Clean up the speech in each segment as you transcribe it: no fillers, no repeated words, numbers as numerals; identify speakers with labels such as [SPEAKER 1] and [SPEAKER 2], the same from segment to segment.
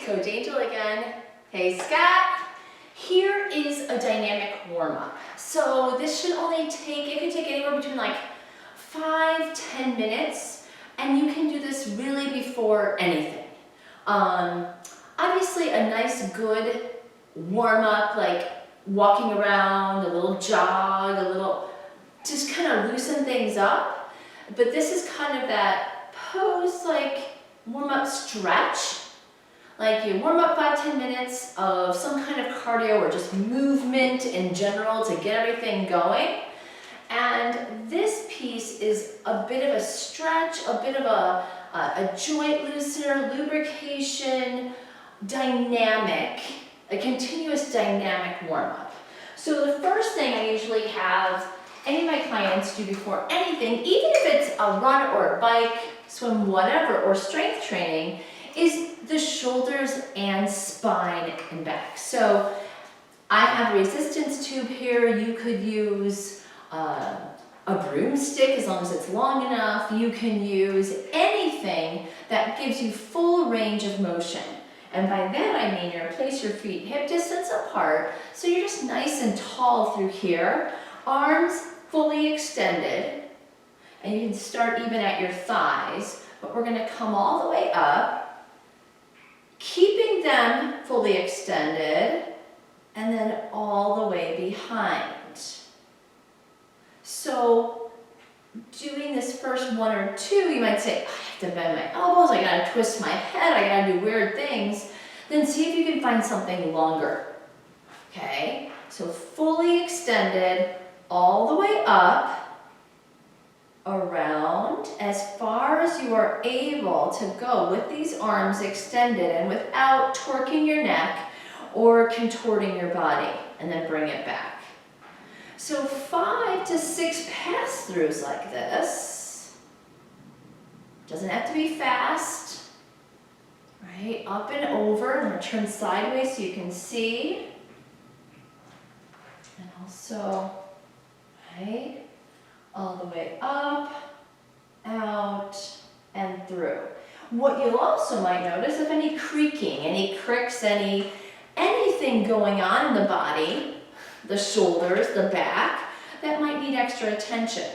[SPEAKER 1] Coach Angel again. Hey Scott. Here is a dynamic warm-up. So this should only take, it could take anywhere between like 5-10 minutes, and you can do this really before anything. Obviously a nice good warm-up, like walking around, a little jog, a little, just kind of loosen things up. But this is kind of that post like warm-up stretch. Like you warm up 5-10 minutes of some kind of cardio or just movement in general to get everything going. And this piece is a bit of a stretch, a bit of a joint loosener, lubrication, dynamic, a continuous dynamic warm-up. So the first thing I usually have any of my clients do before anything, even if it's a run or a bike, swim, whatever, or strength training, is the shoulders and spine and back. So I have a resistance tube here. You could use a broomstick as long as it's long enough. You can use anything that gives you full range of motion. And by that I mean you place your feet hip distance apart so you're just nice and tall through here. Arms fully extended. And you can start even at your thighs, but we're gonna come all the way up, keeping them fully extended, and then all the way behind. So doing this first one or two, you might say, I have to bend my elbows, I gotta twist my head, I gotta do weird things. Then see if you can find something longer. Okay, so fully extended, all the way up, around as far as you are able to go with these arms extended and without torquing your neck or contorting your body, and then bring it back. So 5 to 6 pass-throughs like this. Doesn't have to be fast, right? Up and over, and we'll turn sideways so you can see. And also, right? All the way up, out, and through. What you'll also might notice, if any creaking, any cricks, anything going on in the body, the shoulders, the back, that might need extra attention.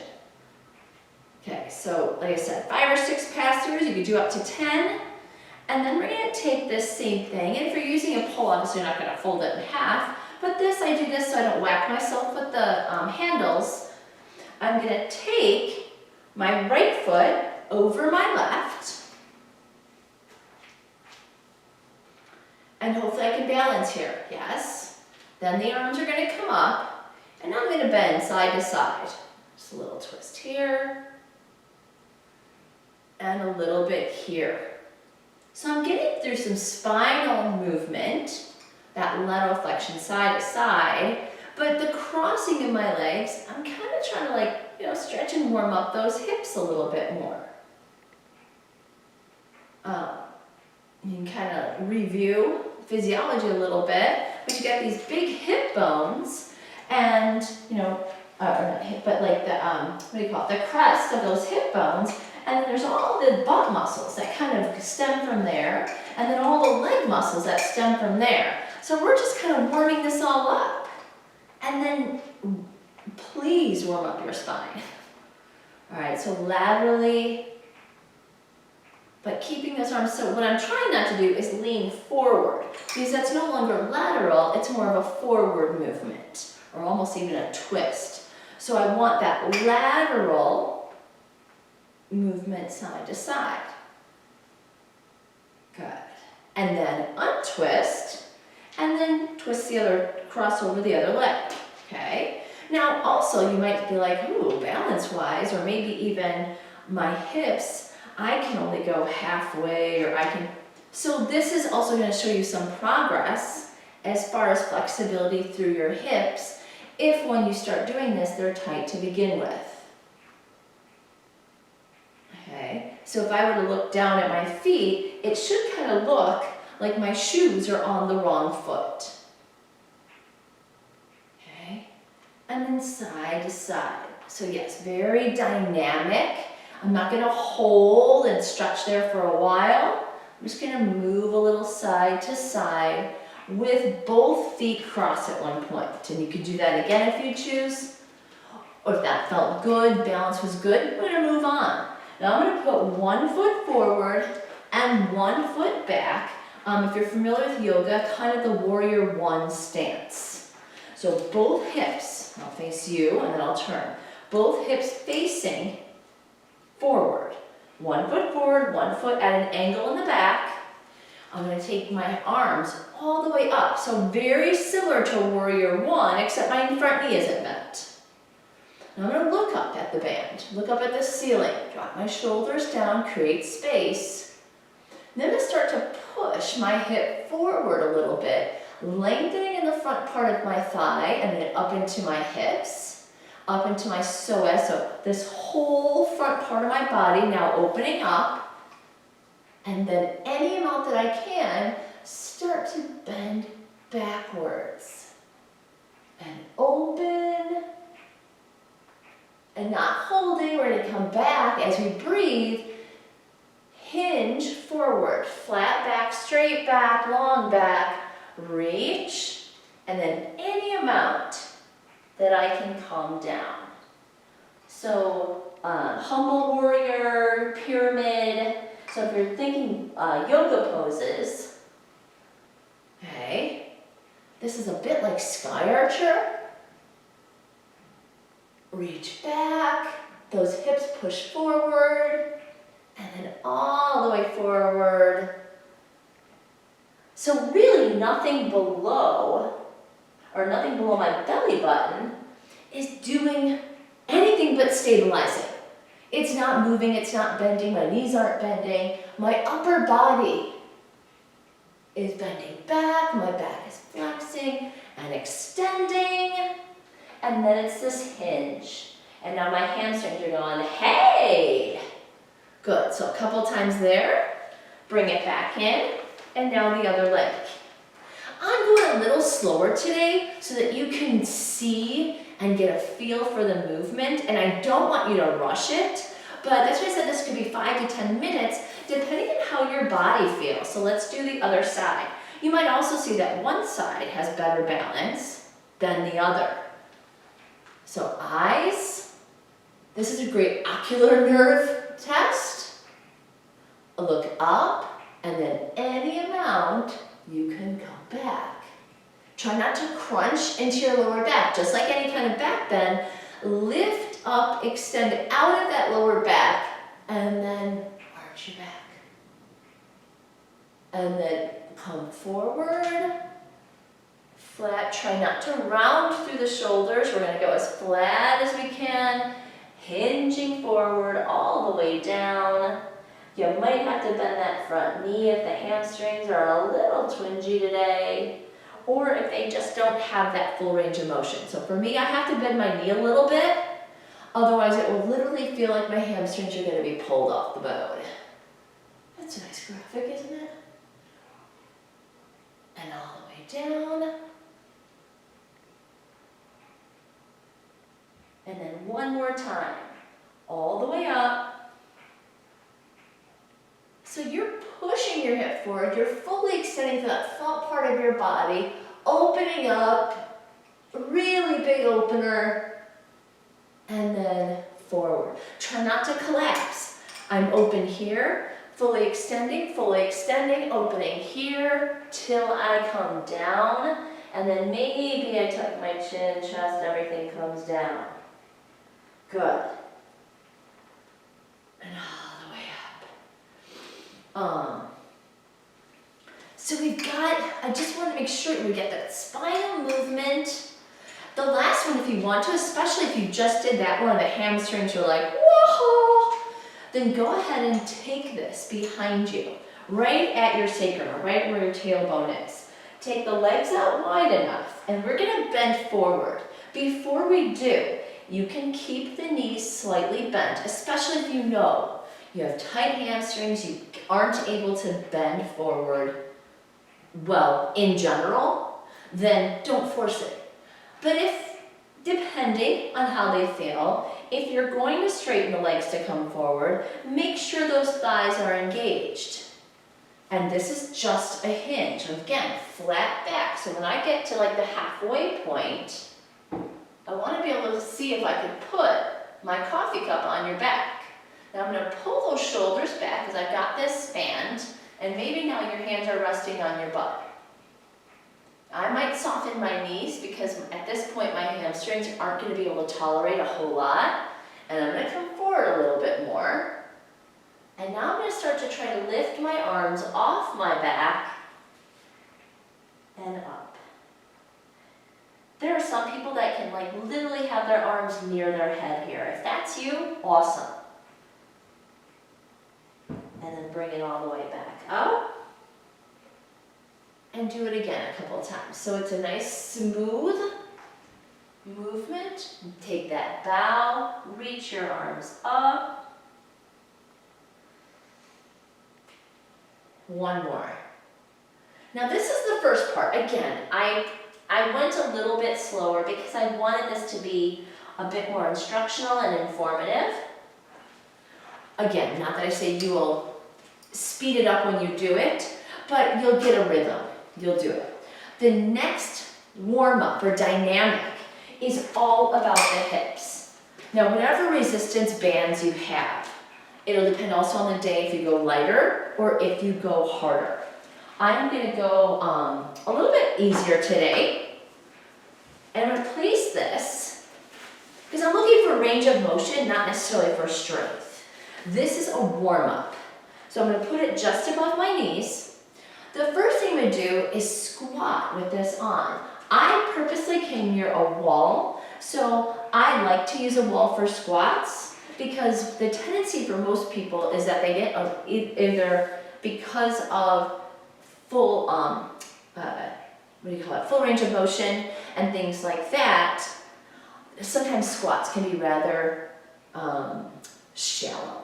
[SPEAKER 1] Okay, so like I said, 5 or 6 pass-throughs, you could do up to 10. And then we're gonna take this same thing, and if you're using a pole, obviously you're not gonna fold it in half, but this, I do this so I don't whack myself with the handles. I'm gonna take my right foot over my left, and hopefully I can balance here, yes. Then the arms are gonna come up, and I'm gonna bend side to side. Just a little twist here, and a little bit here. So I'm getting through some spinal movement, that lateral flexion side to side, but the crossing of my legs, I'm kind of trying to like, stretch and warm up those hips a little bit more. You can kind of review physiology a little bit, but you got these big hip bones and, not hip, but like the, what do you call it, the crest of those hip bones, and then there's all the butt muscles that kind of stem from there, and then all the leg muscles that stem from there. So we're just kind of warming this all up. And then please warm up your spine. All right, so laterally, but keeping those arms, so what I'm trying not to do is lean forward, because that's no longer lateral, it's more of a forward movement, or almost even a twist. So I want that lateral movement side to side. Good. And then untwist, and then twist the other, cross over the other leg, okay? Now also you might be like, ooh, balance-wise, or maybe even my hips, I can only go halfway, or I can, so this is also gonna show you some progress as far as flexibility through your hips, if when you start doing this, they're tight to begin with. Okay, so if I were to look down at my feet, it should kind of look like my shoes are on the wrong foot. Okay, and then side to side. So yes, very dynamic. I'm not gonna hold and stretch there for a while. I'm just gonna move a little side to side with both feet crossed at one point. And you could do that again if you choose. Or if that felt good, balance was good, we're gonna move on. Now I'm gonna put one foot forward and one foot back. If you're familiar with yoga, kind of the warrior one stance. So both hips, I'll face you and then I'll turn. Both hips facing forward. One foot forward, one foot at an angle in the back. I'm gonna take my arms all the way up. So very similar to warrior one, except my front knee isn't bent. Now I'm going to look up at the band, look up at the ceiling, drop my shoulders down, create space. Then I'm going to start to push my hip forward a little bit, lengthening in the front part of my thigh and then up into my hips, up into my psoas, so this whole front part of my body now opening up. And then any amount that I can, start to bend backwards and open. And not holding, we're going to come back as we breathe, hinge forward, flat back, straight back, long back, reach, and then any amount that I can calm down. So humble warrior, pyramid. So if you're thinking yoga poses, okay, this is a bit like sky archer. Reach back, those hips push forward, and then all the way forward. So really nothing below, or nothing below my belly button, is doing anything but stabilizing. It's not moving, it's not bending, my knees aren't bending. My upper body is bending back, my back is flexing and extending. And then it's this hinge. And now my hamstrings are going, hey! Good, so a couple times there. Bring it back in. And now the other leg. I'm going a little slower today so that you can see and get a feel for the movement. And I don't want you to rush it. But that's why I said this could be 5 to 10 minutes, depending on how your body feels. So let's do the other side. You might also see that one side has better balance than the other. So eyes, this is a great ocular nerve test. Look up, and then any amount you can come back. Try not to crunch into your lower back. Just like any kind of back bend, lift up, extend out of that lower back, and then arch your back. And then come forward. Flat, try not to round through the shoulders. We're going to go as flat as we can, hinging forward all the way down. You might have to bend that front knee if the hamstrings are a little twingy today, or if they just don't have that full range of motion. So for me, I have to bend my knee a little bit, otherwise it will literally feel like my hamstrings are going to be pulled off the bone. That's a nice graphic, isn't it? And all the way down. And then one more time, all the way up. So you're pushing your hip forward, you're fully extending to that front part of your body, opening up, really big opener, and then forward. Try not to collapse. I'm open here, fully extending, opening here, till I come down, and then maybe I tuck my chin, chest, everything comes down. Good. And all the way up. So we've got, I just want to make sure we get that spinal movement. The last one, if you want to, especially if you just did that one, the hamstrings are like, whoa, then go ahead and take this behind you, right at your sacrum, right where your tailbone is. Take the legs out wide enough, and we're going to bend forward. Before we do, you can keep the knees slightly bent, especially if you know you have tight hamstrings, you aren't able to bend forward well in general, then don't force it. But if, depending on how they feel, if you're going to straighten the legs to come forward, make sure those thighs are engaged. And this is just a hinge. Again, flat back. So when I get to like the halfway point, I want to be able to see if I could put my coffee cup on your back. Now I'm going to pull those shoulders back because I've got this span, and maybe now your hands are resting on your butt. I might soften my knees because at this point my hamstrings aren't going to be able to tolerate a whole lot. And I'm going to come forward a little bit more. And now I'm going to start to try to lift my arms off my back and up. There are some people that can like literally have their arms near their head here. If that's you, awesome. And then bring it all the way back up. And do it again a couple of times. So it's a nice smooth movement. Take that bow, reach your arms up. One more. Now this is the first part. Again, I went a little bit slower because I wanted this to be a bit more instructional and informative. Again, not that I say you will speed it up when you do it, but you'll get a rhythm. You'll do it. The next warm-up or dynamic is all about the hips. Now, whatever resistance bands you have, it'll depend also on the day if you go lighter or if you go harder. I'm going to go a little bit easier today. And I'm going to place this because I'm looking for range of motion, not necessarily for strength. This is a warm-up. So I'm going to put it just above my knees. The first thing I'm going to do is squat with this on. I purposely came near a wall, so I like to use a wall for squats because the tendency for most people is that they get either because of full, full range of motion and things like that. Sometimes squats can be rather shallow,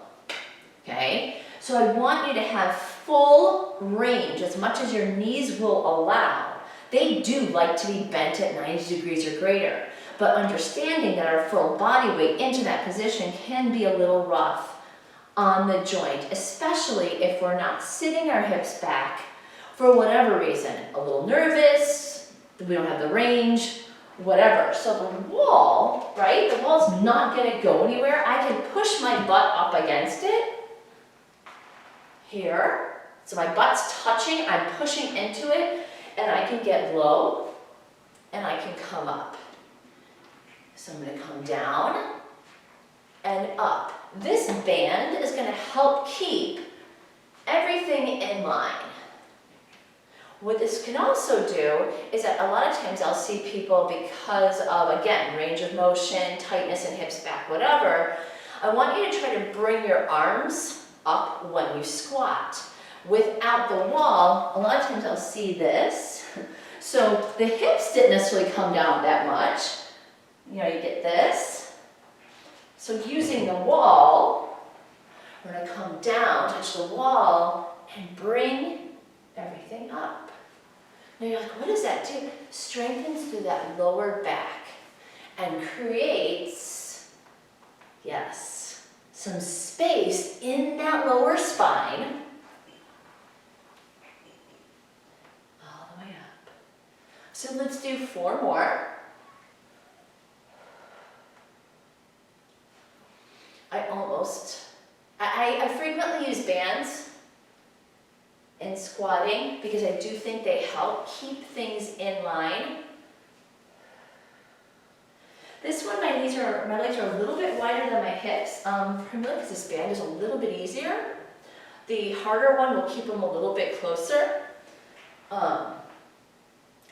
[SPEAKER 1] okay? So I want you to have full range as much as your knees will allow. They do like to be bent at 90 degrees or greater, but understanding that our full body weight into that position can be a little rough on the joint, especially if we're not sitting our hips back for whatever reason. A little nervous, we don't have the range, whatever. So the wall, right, the wall's not gonna go anywhere. I can push my butt up against it here. So my butt's touching, I'm pushing into it, and I can get low, and I can come up. So I'm gonna come down and up. This band is gonna help keep everything in line. What this can also do is that a lot of times I'll see people because of, again, range of motion, tightness in hips, back, whatever, I want you to try to bring your arms up when you squat. Without the wall, a lot of times I'll see this. So the hips didn't necessarily come down that much. You know, you get this. So using the wall, we're gonna come down, touch the wall, and bring everything up. Now you're like, what does that do? Strengthens through that lower back and creates, yes, some space in that lower spine. All the way up. So let's do 4 more. I frequently use bands in squatting because I do think they help keep things in line. This one, my legs are a little bit wider than my hips, primarily because this band is a little bit easier. The harder one will keep them a little bit closer.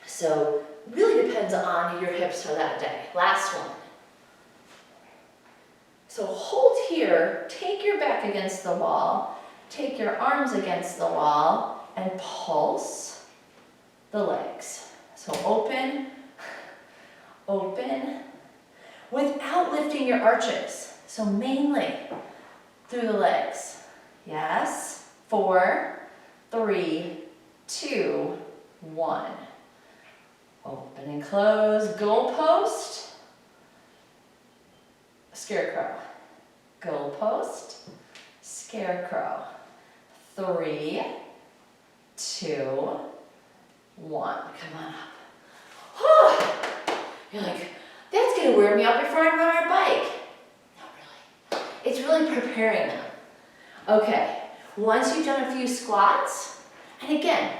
[SPEAKER 1] So really depends on your hips for that day. Last one. So hold here, take your back against the wall, take your arms against the wall, and pulse the legs. So open, open, without lifting your arches. So mainly through the legs. Yes, 4, 3, 2, 1. Open and close, goalpost, scarecrow. Goalpost, scarecrow. 3, 2, 1. Come on up. You're like, that's gonna wear me out before I run our bike. Not really. It's really preparing them. Okay, once you've done a few squats, and again,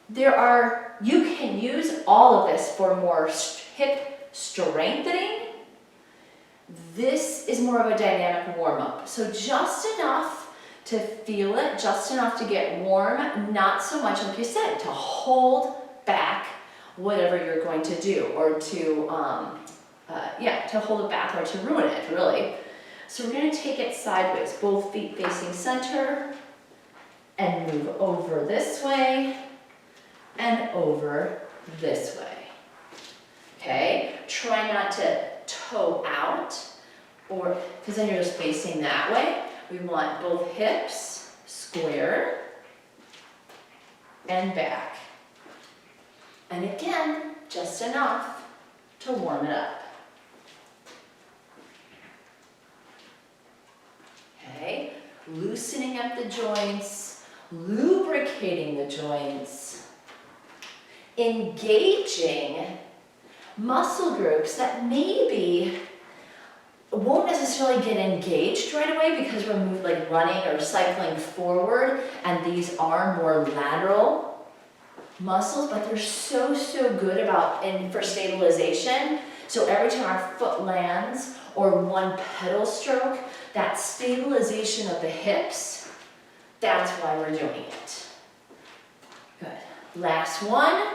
[SPEAKER 1] you can use all of this for more hip strengthening. This is more of a dynamic warm-up. So just enough to feel it, just enough to get warm, not so much, like you said, to hold back whatever you're going to do, or to, to hold it back or to ruin it, really. So we're going to take it sideways, both feet facing center, and move over this way, and over this way. Okay, try not to toe out, or because then you're just facing that way. We want both hips square and back. And again, just enough to warm it up. Okay, loosening up the joints, lubricating the joints, engaging muscle groups that maybe won't necessarily get engaged right away because we're like running or cycling forward, and these are more lateral muscles, but they're so good for stabilization. So every time our foot lands or one pedal stroke, that stabilization of the hips, that's why we're doing it. Good. Last one.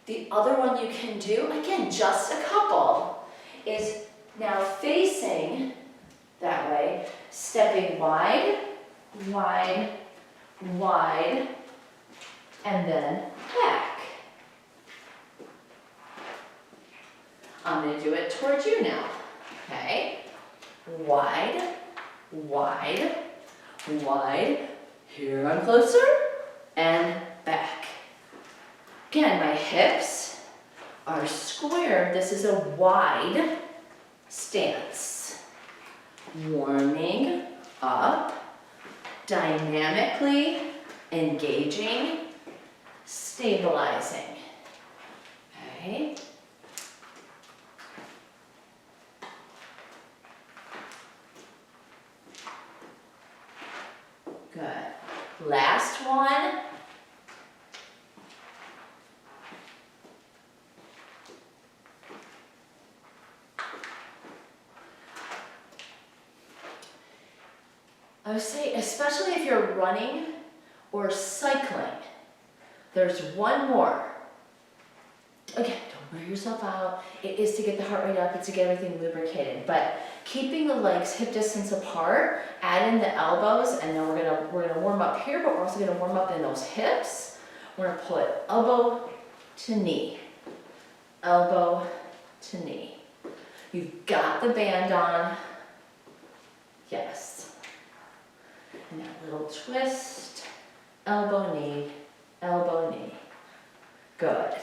[SPEAKER 1] The other one you can do, again, just a couple, is now facing that way, stepping wide, wide, wide, and then back. I'm going to do it towards you now. Okay? Wide, wide, wide. Here I'm closer, and back. Again, my hips are square. This is a wide stance. Warming up, dynamically engaging, stabilizing. Okay. Good. Last one. I would say, especially if you're running or cycling, there's one more. Again, don't wear yourself out. It is to get the heart rate up, it's to get everything lubricated. But keeping the legs hip distance apart, add in the elbows, and then we're gonna warm up here, but we're also gonna warm up in those hips. We're gonna pull it elbow to knee, elbow to knee. You've got the band on. Yes. And that little twist, elbow, knee, elbow, knee. Good.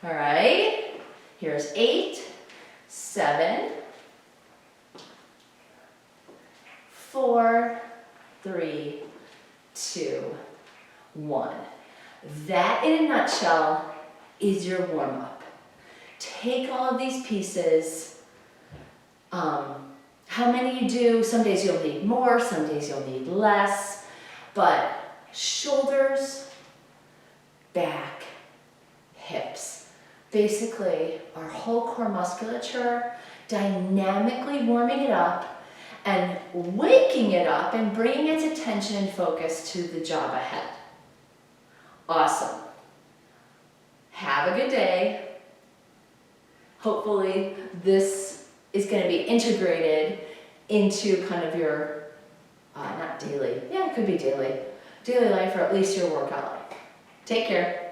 [SPEAKER 1] All right, here's 8, 7, 4, 3, 2, 1. That, in a nutshell, is your warm-up. Take all of these pieces. How many you do, some days you'll need more, some days you'll need less, but shoulders, back, hips. Basically, our whole core musculature, dynamically warming it up and waking it up and bringing its attention and focus to the job ahead. Awesome. Have a good day. Hopefully this is going to be integrated into kind of your, not daily, yeah, it could be daily life, or at least your workout life. Take care.